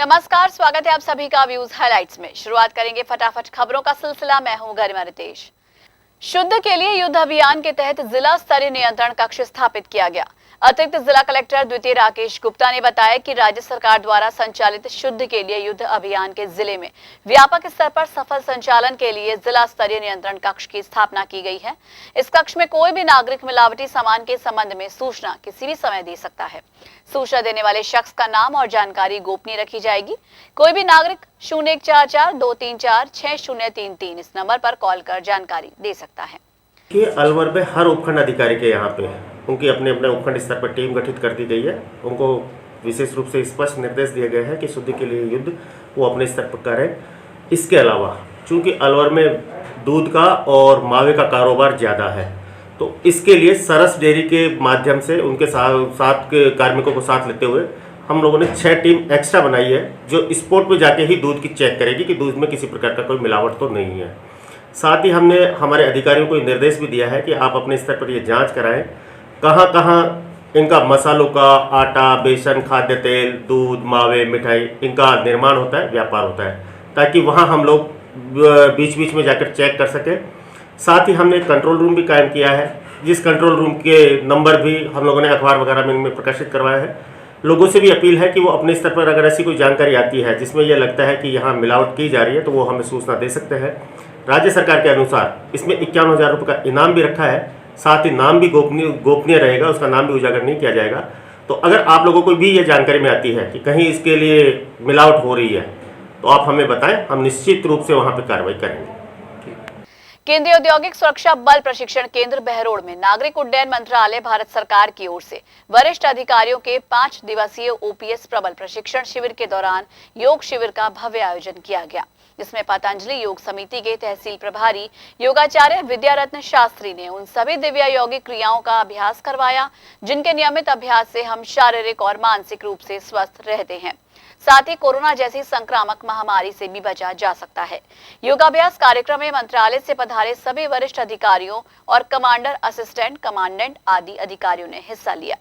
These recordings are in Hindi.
नमस्कार, स्वागत है आप सभी का व्यूज हाइलाइट्स में। शुरुआत करेंगे फटाफट खबरों का सिलसिला। मैं हूं गरिमा रितेश। शुद्ध के लिए युद्ध अभियान के तहत जिला स्तरीय नियंत्रण कक्ष स्थापित किया गया। अतिरिक्त जिला कलेक्टर द्वितीय राकेश गुप्ता ने बताया कि राज्य सरकार द्वारा संचालित शुद्ध के लिए युद्ध अभियान के जिले में व्यापक स्तर पर सफल संचालन के लिए जिला स्तरीय नियंत्रण कक्ष की स्थापना की गई है। इस कक्ष में कोई भी नागरिक मिलावटी सामान के संबंध में सूचना किसी भी समय दे सकता है। सूचना देने वाले शख्स का नाम और जानकारी गोपनीय रखी जाएगी। कोई भी नागरिक 0144-234-6033 इस नंबर पर कॉल कर जानकारी दे सकता है। कि अलवर में हर उपखंड अधिकारी के यहाँ पे उनकी अपने अपने उपखंड स्तर पर टीम गठित कर दी गई है। उनको विशेष रूप से स्पष्ट निर्देश दिए गए हैं कि शुद्ध के लिए युद्ध वो अपने स्तर पर करें। इसके अलावा चूंकि अलवर में दूध का और मावे का कारोबार ज़्यादा है, तो इसके लिए सरस डेयरी के माध्यम से उनके साथ के कार्मिकों को साथ लेते हुए हम लोगों ने 6 टीम एक्स्ट्रा बनाई है, जो स्पॉट पे जाके ही दूध की चेक करेगी कि दूध में किसी प्रकार का कोई मिलावट तो नहीं है। साथ ही हमने हमारे अधिकारियों को निर्देश भी दिया है कि आप अपने स्तर पर ये जांच कराएं कहाँ कहाँ इनका मसालों का, आटा, बेसन, खाद्य तेल, दूध, मावे, मिठाई इनका निर्माण होता है, व्यापार होता है, ताकि वहाँ हम लोग बीच बीच में जाकर चेक कर सकें। साथ ही हमने कंट्रोल रूम भी कायम किया है, जिस कंट्रोल रूम के नंबर भी हम लोगों ने अखबार वगैरह में इनमें प्रकाशित करवाया है। लोगों से भी अपील है कि वो अपने स्तर पर अगर ऐसी कोई जानकारी आती है जिसमें यह लगता है कि यहाँ मिलावट की जा रही है, तो वो हमें सूचना दे सकते हैं। राज्य सरकार के अनुसार इसमें 51,000 रुपये का इनाम भी रखा है। साथ ही नाम भी गोपनीय रहेगा, उसका नाम भी उजागर नहीं किया जाएगा। तो अगर आप लोगों को भी ये जानकारी में आती है कि कहीं इसके लिए मिलावट हो रही है, तो आप हमें बताएं, हम निश्चित रूप से वहाँ पर कार्रवाई करेंगे। केंद्रीय औद्योगिक सुरक्षा बल प्रशिक्षण केंद्र बहरोड़ में नागरिक उड्डयन मंत्रालय भारत सरकार की ओर से वरिष्ठ अधिकारियों के 5 दिवसीय ओपीएस प्रबल प्रशिक्षण शिविर के दौरान योग शिविर का भव्य आयोजन किया गया। इसमें पतंजलि योग समिति के तहसील प्रभारी योगाचार्य विद्यारत्न शास्त्री ने उन सभी दिव्य यौगिक क्रियाओं का अभ्यास करवाया जिनके नियमित अभ्यास से हम शारीरिक और मानसिक रूप से स्वस्थ रहते हैं। साथ ही कोरोना जैसी संक्रामक महामारी से भी बचा जा सकता है। योगाभ्यास कार्यक्रम में मंत्रालय से पधारे सभी वरिष्ठ अधिकारियों और कमांडर, असिस्टेंट कमांडेंट आदि अधिकारियों ने हिस्सा लिया।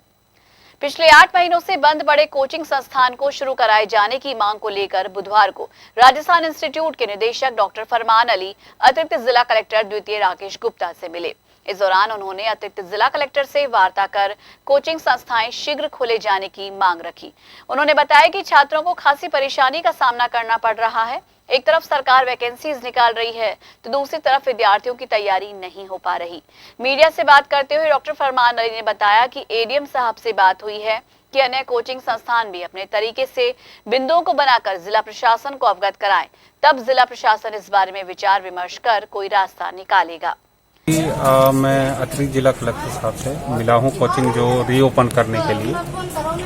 पिछले 8 महीनों से बंद पड़े कोचिंग संस्थान को शुरू कराए जाने की मांग को लेकर बुधवार को राजस्थान इंस्टीट्यूट के निदेशक डॉक्टर फरमान अली अतिरिक्त जिला कलेक्टर द्वितीय राकेश गुप्ता से मिले। इस दौरान उन्होंने अतिरिक्त जिला कलेक्टर से वार्ता कर कोचिंग संस्थाएं शीघ्र खोले जाने की मांग रखी। उन्होंने बताया कि छात्रों को खासी परेशानी का सामना करना पड़ रहा है। एक तरफ सरकार वैकेंसीज निकाल रही है, तो दूसरी तरफ विद्यार्थियों की तैयारी नहीं हो पा रही। मीडिया से बात करते हुए डॉक्टर फरमान अली ने बताया कि एडीएम साहब से बात हुई है कि अन्य कोचिंग संस्थान भी अपने तरीके से बिंदुओं को बनाकर जिला प्रशासन को अवगत कराएं, तब जिला प्रशासन इस बारे में विचार विमर्श कर कोई रास्ता निकालेगा। मैं अतिरिक्त जिला कलेक्टर साहब से मिला हूं कोचिंग जो रीओपन करने के लिए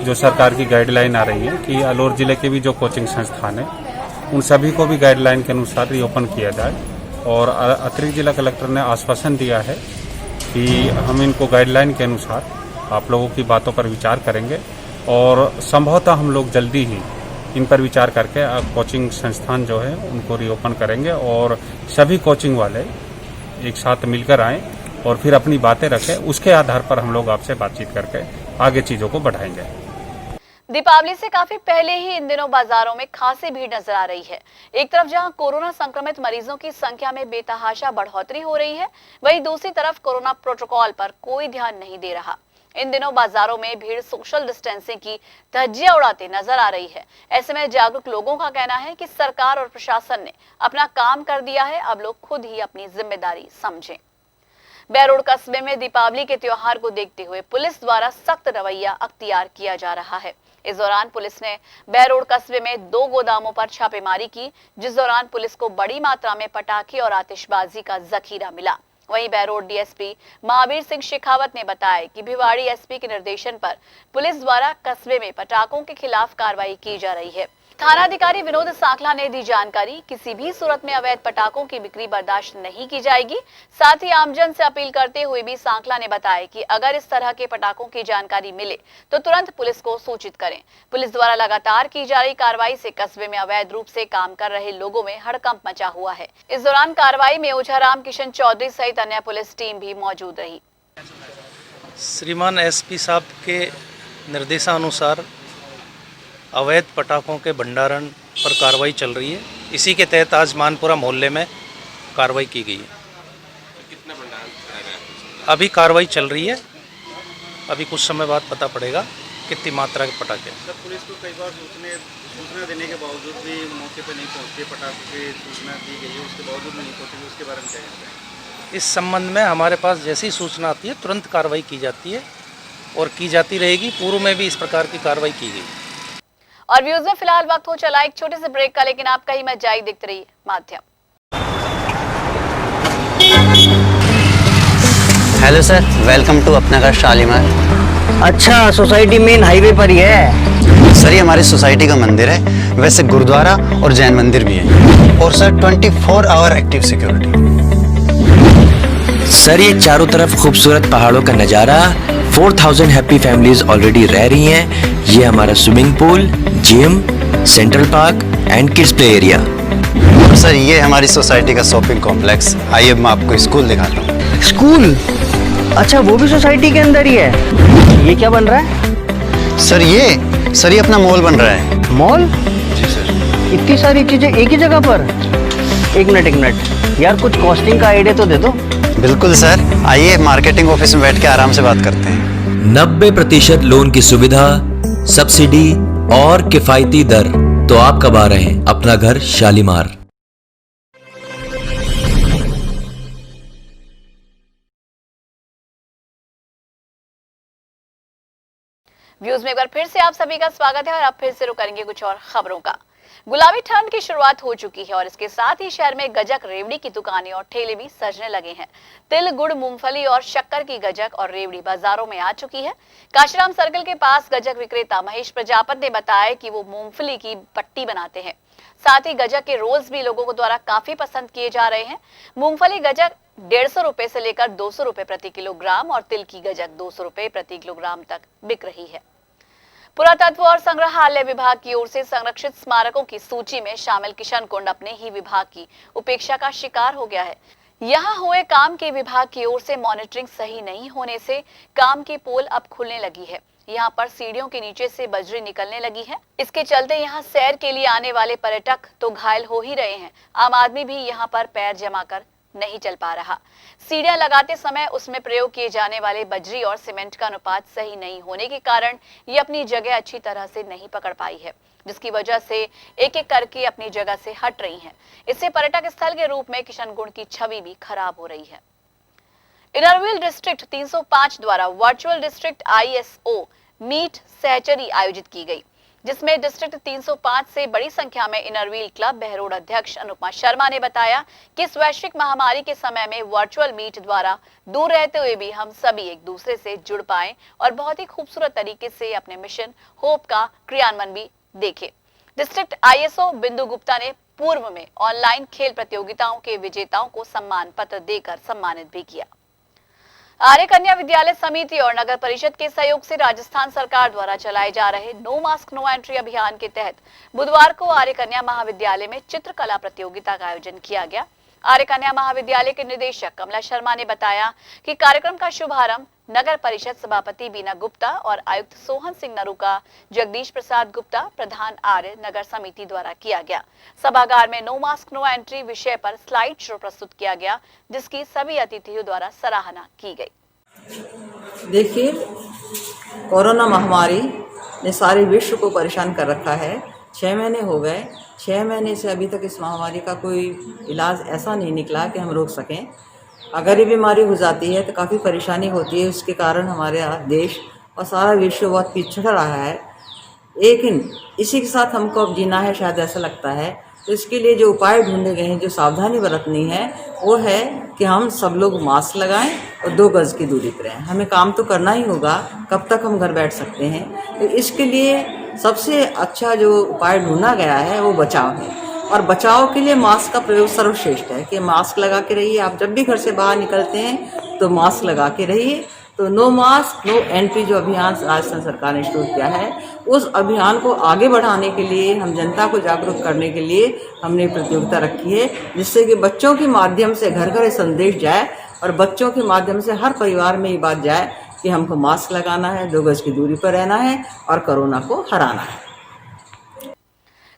जो सरकार की गाइडलाइन आ रही है कि अलवर जिले के भी जो कोचिंग संस्थान है उन सभी को भी गाइडलाइन के अनुसार रीओपन किया जाए। और अतिरिक्त जिला कलेक्टर ने आश्वासन दिया है कि हम इनको गाइडलाइन के अनुसार आप लोगों की बातों पर विचार करेंगे और संभवतः हम लोग जल्दी ही इन पर विचार करके कोचिंग संस्थान जो है उनको रीओपन करेंगे और सभी कोचिंग वाले एक साथ मिलकर आएं और फिर अपनी बातें रखें। उसके आधार पर हम लोग आपसे बातचीत करके आगे चीजों को बढ़ाएंगे। दीपावली से काफी पहले ही इन दिनों बाजारों में खासी भीड़ नजर आ रही है। एक तरफ जहां कोरोना संक्रमित मरीजों की संख्या में बेतहाशा बढ़ोतरी हो रही है, वहीं दूसरी तरफ कोरोना प्रोटोकॉल पर कोई ध्यान नहीं दे रहा। इन दिनों बाजारों में भीड़ सोशल डिस्टेंसिंग की धज्जियां उड़ाते नजर आ रही है। ऐसे में जागरूक लोगों का कहना है कि सरकार और प्रशासन ने अपना काम कर दिया है, अब लोग खुद ही अपनी जिम्मेदारी समझें। बहरोड़ कस्बे में दीपावली के त्योहार को देखते हुए पुलिस द्वारा सख्त रवैया अख्तियार किया जा रहा है। इस दौरान पुलिस ने बहरोड़ कस्बे में 2 गोदामों पर छापेमारी की, जिस दौरान पुलिस को बड़ी मात्रा में पटाखे और आतिशबाजी का जखीरा मिला। वहीं बहरोड़ डीएसपी महावीर सिंह शेखावत ने बताया कि भिवाड़ी एसपी के निर्देशन पर पुलिस द्वारा कस्बे में पटाखों के खिलाफ कार्रवाई की जा रही है। थानाधिकारी विनोद सांखला ने दी जानकारी, किसी भी सूरत में अवैध पटाखों की बिक्री बर्दाश्त नहीं की जाएगी। साथ ही आमजन से अपील करते हुए भी सांखला ने बताया कि अगर इस तरह के पटाखों की जानकारी मिले तो तुरंत पुलिस को सूचित करें। पुलिस द्वारा लगातार की जा रही कार्रवाई से कस्बे में अवैध रूप से काम कर रहे लोगों में हड़कंप मचा हुआ है। इस दौरान कार्रवाई में ओझा राम किशन चौधरी सहित अन्य पुलिस टीम भी मौजूद रही। श्रीमान एसपी साहब के निर्देशानुसार अवैध पटाखों के भंडारण पर कार्रवाई चल रही है। इसी के तहत आज मानपुरा मोहल्ले में कार्रवाई की गई है। कितना भंडारण कराया गया? अभी कार्रवाई चल रही है, अभी कुछ समय बाद पता पड़ेगा कितनी मात्रा के पटाखे। सर, पुलिस को कई बार सूचना देने के बावजूद भी मौके पर नहीं पहुंचती, पटाखों की सूचना दी गई है उसके बावजूद नहीं पहुंची, उसके बारे में क्या कहते हैं? इस संबंध में हमारे पास जैसी सूचना आती है तुरंत कार्रवाई की जाती है और की जाती रहेगी। पूर्व में भी इस प्रकार की कार्रवाई की गई। और व्यूज में फिलहाल वक्त हो चला एक छोटे से ब्रेक का, लेकिन आप कहीं मत जाइए, देखते रहिए माध्यम। हेलो सर, वेलकम टू अपना घर शालीमार। अच्छा, सोसाइटी मेन हाईवे पर ही है। सर ये हमारी सोसाइटी का मंदिर है, वैसे गुरुद्वारा और जैन मंदिर भी है, और sir 24 hour active security. Sir ये चारों तरफ खूबसूरत पहाड़ों का नज़ारा, 4000 हैप्पी फैमिलीज ऑलरेडी रह रही हैं। ये हमारा swimming pool, gym, central park and kids play area. और सर ये हमारी सोसाइटी का शॉपिंग कॉम्प्लेक्स। आइए मैं आपको स्कूल दिखाता हूँ। स्कूल? अच्छा, वो भी सोसाइटी के अंदर ही है। ये क्या बन रहा है? सर ये अपना मॉल बन रहा है। मॉल? जी सर। इतनी सारी चीजें एक ही जगह पर? एक मिनट यार, कुछ कॉस्टिंग का आइडिया तो दे दो। बिल्कुल सर, आइए मार्केटिंग ऑफिस में बैठ के आराम से बात करते हैं। 90% लोन की सुविधा, सब्सिडी और किफायती दर। तो आप कब आ रहे हैं अपना घर शालीमार? व्यूज में एक बार फिर से आप सभी का स्वागत है और अब फिर से रुक करेंगे कुछ और खबरों का। गुलाबी ठंड की शुरुआत हो चुकी है और इसके साथ ही शहर में गजक रेवड़ी की दुकानें और ठेले भी सजने लगे हैं। तिल, गुड़, मूंगफली और शक्कर की गजक और रेवड़ी बाजारों में आ चुकी है। काशीराम सर्कल के पास गजक विक्रेता महेश प्रजापत ने बताया कि वो मूंगफली की पट्टी बनाते हैं। साथ ही गजक के रोल्स भी लोगों को द्वारा काफी पसंद किए जा रहे हैं। मूंगफली गजक 150 रुपए से लेकर 200 रुपए प्रति किलोग्राम और तिल की गजक 200 रुपए प्रति किलोग्राम तक बिक रही है। पुरातत्व और संग्रहालय विभाग की ओर से संरक्षित स्मारकों की सूची में शामिल किशन कुंड अपने ही विभाग की उपेक्षा का शिकार हो गया है। यहाँ हुए काम के विभाग की ओर से मॉनिटरिंग सही नहीं होने से काम की पोल अब खुलने लगी है। यहाँ पर सीढ़ियों के नीचे से बजरी निकलने लगी है। इसके चलते यहाँ सैर के लिए आने वाले पर्यटक तो घायल हो ही रहे हैं, आम आदमी भी यहाँ पर पैर जमाकर नहीं चल पा रहा। सीढ़ियां लगाते समय उसमें प्रयोग किए जाने वाले बजरी और सीमेंट का अनुपात सही नहीं होने के कारण ये अपनी जगह अच्छी तरह से नहीं पकड़ पाई है, जिसकी वजह से एक एक करके अपनी जगह से हट रही हैं। इससे पर्यटक स्थल के रूप में किशनगढ़ की छवि भी खराब हो रही है। इनरव्हील डिस्ट्रिक्ट 305 द्वारा वर्चुअल डिस्ट्रिक्ट ISO मीट सहचरी आयोजित की गई, जिसमें डिस्ट्रिक्ट 305 से बड़ी संख्या में इनरव्हील क्लब बहरोड अध्यक्ष अनुपमा शर्मा ने बताया कि इस वैश्विक महामारी के समय में वर्चुअल मीट द्वारा दूर रहते हुए भी हम सभी एक दूसरे से जुड़ पाए और बहुत ही खूबसूरत तरीके से अपने मिशन होप का क्रियान्वयन भी देखे। डिस्ट्रिक्ट ISO बिंदु गुप्ता ने पूर्व में ऑनलाइन खेल प्रतियोगिताओं के विजेताओं को सम्मान पत्र देकर सम्मानित भी किया। आर्य कन्या विद्यालय समिति और नगर परिषद के सहयोग से राजस्थान सरकार द्वारा चलाए जा रहे नो मास्क नो एंट्री अभियान के तहत बुधवार को आर्य कन्या महाविद्यालय में चित्रकला प्रतियोगिता का आयोजन किया गया। आर्य कन्या महाविद्यालय के निदेशक कमला शर्मा ने बताया कि कार्यक्रम का शुभारंभ नगर परिषद सभापति बीना गुप्ता और आयुक्त सोहन सिंह नरूका, जगदीश प्रसाद गुप्ता, प्रधान आर्य नगर समिति द्वारा किया गया। सभागार में नो मास्क नो एंट्री विषय पर स्लाइड शो प्रस्तुत किया गया, जिसकी सभी अतिथियों द्वारा सराहना की गई। देखिए, कोरोना महामारी ने सारे विश्व को परेशान कर रखा है। 6 महीने हो गए, 6 महीने से अभी तक इस महामारी का कोई इलाज ऐसा नहीं निकला कि हम रोक सकें। अगर ये बीमारी हो जाती है तो काफ़ी परेशानी होती है, उसके कारण हमारे देश और सारा विश्व बहुत पिछड़ रहा है। लेकिन इसी के साथ हमको अब जीना है, शायद ऐसा लगता है। तो इसके लिए जो उपाय ढूंढे गए हैं, जो सावधानी बरतनी है, वो है कि हम सब लोग मास्क लगाएं और 2 गज की दूरी पर रहें। हमें काम तो करना ही होगा, कब तक हम घर बैठ सकते हैं। तो इसके लिए सबसे अच्छा जो उपाय ढूंढा गया है वो बचाव है, और बचाव के लिए मास्क का प्रयोग सर्वश्रेष्ठ है कि मास्क लगा के रहिए। आप जब भी घर से बाहर निकलते हैं तो मास्क लगा के रहिए। तो नो मास्क नो एंट्री जो अभियान राजस्थान सरकार ने शुरू किया है, उस अभियान को आगे बढ़ाने के लिए, हम जनता को जागरूक करने के लिए हमने प्रतियोगिता रखी है, जिससे कि बच्चों के माध्यम से घर घर संदेश जाए और बच्चों के माध्यम से हर परिवार में ये बात जाए कि हमको मास्क लगाना है, 2 गज की दूरी पर रहना है और कोरोना को हराना है।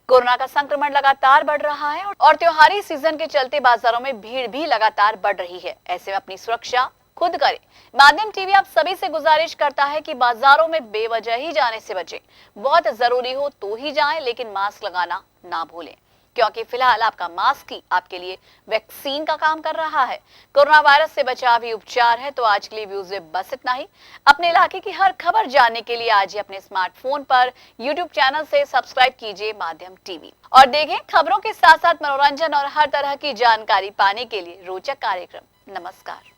कोरोना का संक्रमण लगातार बढ़ रहा है और त्योहारी सीजन के चलते बाजारों में भीड़ भी लगातार बढ़ रही है। ऐसे में अपनी सुरक्षा खुद करें। माध्यम टीवी आप सभी से गुजारिश करता है कि बाजारों में बेवजह ही जाने से बचें। बहुत जरूरी हो तो ही जाएं, लेकिन मास्क लगाना ना भूलें, क्योंकि फिलहाल आपका मास्क ही आपके लिए वैक्सीन का काम कर रहा है। कोरोना वायरस से बचाव ही उपचार है। तो आज के लिए व्यूज में बस इतना ही। अपने इलाके की हर खबर जानने के लिए आज ही अपने स्मार्टफोन पर यूट्यूब चैनल से सब्सक्राइब कीजिए माध्यम टीवी और देखें खबरों के साथ साथ मनोरंजन और हर तरह की जानकारी पाने के लिए रोचक कार्यक्रम। नमस्कार।